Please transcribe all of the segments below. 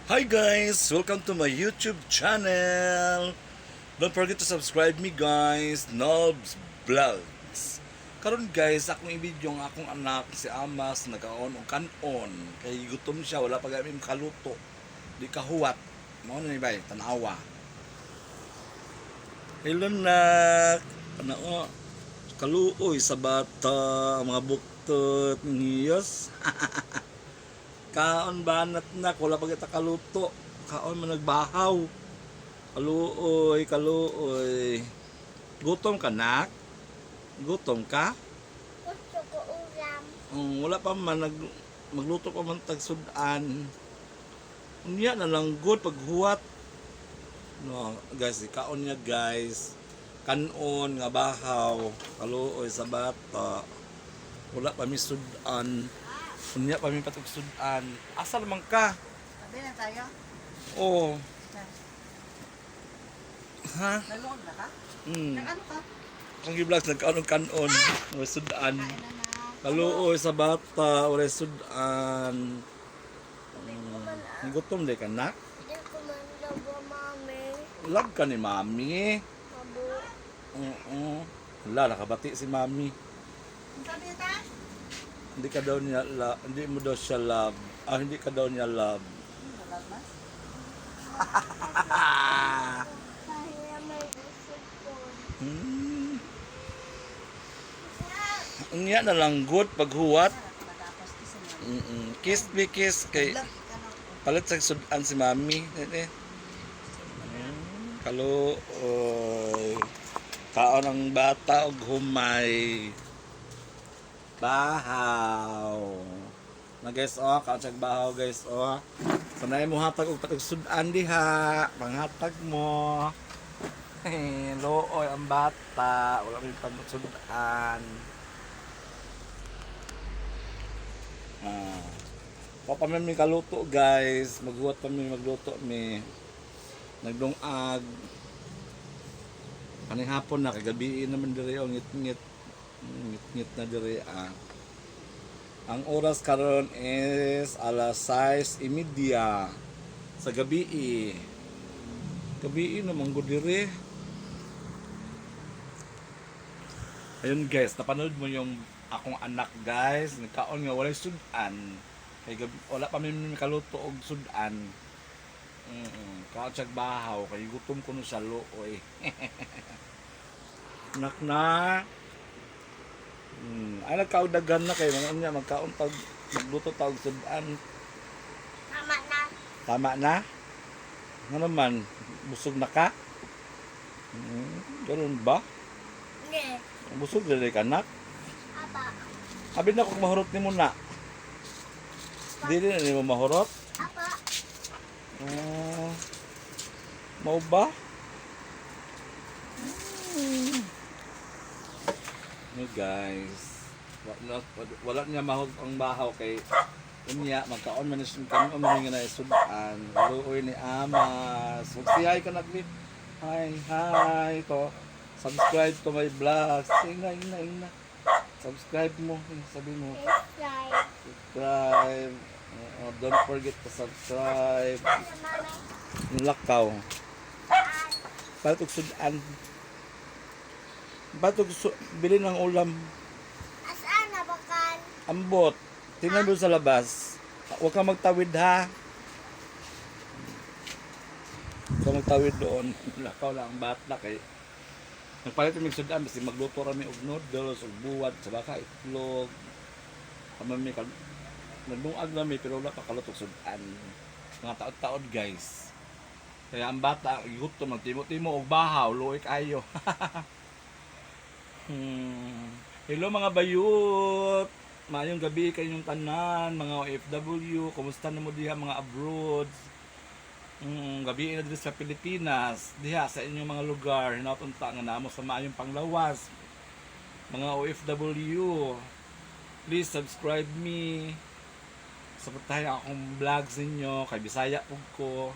Hi guys! Welcome to my YouTube channel! Don't forget to subscribe me guys, Nobs Vlogs. Karon guys, akong i-video ang akong anak si Amas nagkaon og kanon. Kay gutom siya, wala pa gamit kaluto. Di kahuwat. Mao na ni bay, tanawa. Hello nak. Ano kaluoy sa bata, mga buktot, ngiyos. Kaon banat na, wala pa kita kaluto. Kaon man nagbahaw. Kaluoy, kaluoy. Gutom ka nak? Gutom ka? Gusto ko ulam. Wala pa man magluto pa man tag sudan. Unya na lang good paghuwat. No, guys, kaon niya guys. Kanon nga bahaw, kaluoy sa bata. Wala pa mi sudan. Unya pa mi patog sudan. Asa naman ka? Sabi na tayo. Oh. Ha? Nalungod na ka? Nag-ano ka? Ang vlogs nagkaon-kanon, wala sudan. Kain na na. Kaluoy sa bata, wala sudan. Gutom di ka na? Hindi ko man labo, mami. Love ka ni mami. Mabo. Oo. Wala, nakabati si mami. Ang sabi na ta? Hindi ka daw niya love, hindi mo daw siya love. Hindi ka daw niya love. Nalagmas? Kaya may gusto ko. Unya na lang good paghuwat. Matapos kasi na. Kiss me kiss kay palit sa sudan si mami. Kaluoy. Kaon ang bata og humay. Bahaw. Na guys oh, kaon siya bahaw guys oh. Sanay mo hatag og patag sudan diha, panghatag mo. Looy ang bata, wala may pagsudan. Pa mi kaluto guys, maghuwat pa mi magluto mi. Nagdungag. Kaning hapon na kagabi naman diri ang ngit-ngit. Ngit-ngit na diri ah. Ang oras karon is alas 6:30 sa gabi. Gabi naman gud diri. Ayun guys, napanood mo yung akong anak guys, nagkaon nga walay sudan. Kay wala pa mi kaluto og sudan. Kaon siya bahaw kay gutom ko no sa looy. Nak na. Ay nagkaudagan na kay mga niya magkaon tag magluto tag sudan. Tama na. Tama na? Ano naman? Busog na ka? Ganun ba? Hindi. Busog na ka nak? Apa. Abi na kung mahurot ni mo na. Dili na ni mo mahurot? Apa. Mau ba? No guys. Wala niya mahog ang bahaw kay unya magkaon man siya kanon man nga na sudan. Luoy ni Amas. Magsihay ka naglit. Hi to. Subscribe to my vlogs. Ina. Subscribe mo, sabi mo. Slide. Subscribe. Don't forget to subscribe. Mami. Lakaw. Patog sudan. Bili ng ulam. Asaan na bakal? Ambot. Tingnan mo sa labas. Huwag kang magtawid ha. Huwag kang magtawid doon. Lakaw lang ang bata kay. Nagpalit kami sudan kasi magluto kami og noodles, og buwad, sa baka itlog. Kami nagdungag nami pero wala pa kalutog sudan. Mga taod-taod guys. Kaya ang bata, gutom, magtimo-timo og bahaw, luoy kayo. Hello mga bayot. Mayong gabi kayong tanan, mga OFW. Kumusta na mo diha mga abroad? Gabi na dito sa Pilipinas, diha sa inyong mga lugar, napunta nga namo sa maayong panglawas. Mga OFW, please subscribe me. Suportahan akong vlogs ninyo, kay Bisaya pug ko.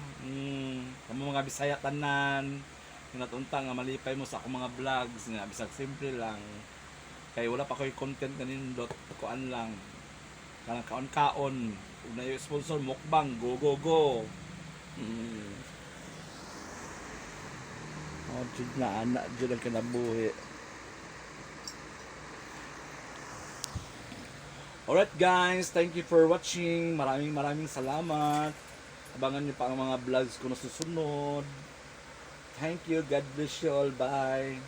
Kamo mga Bisaya tanan, natunta nga malipay mo sa akong mga vlogs nga bisag simple lang. Kay wala pa ko'y content kanindot, kuan lang. Kanang kaon-kaon, ug na sponsor mukbang, go go go. Mm. Oh, jud na anak, jud ang kinabuhi. Alright guys, thank you for watching. Maraming salamat. Abangan niyo pa ang mga vlogs ko na susunod. Thank you. God bless you all. Bye.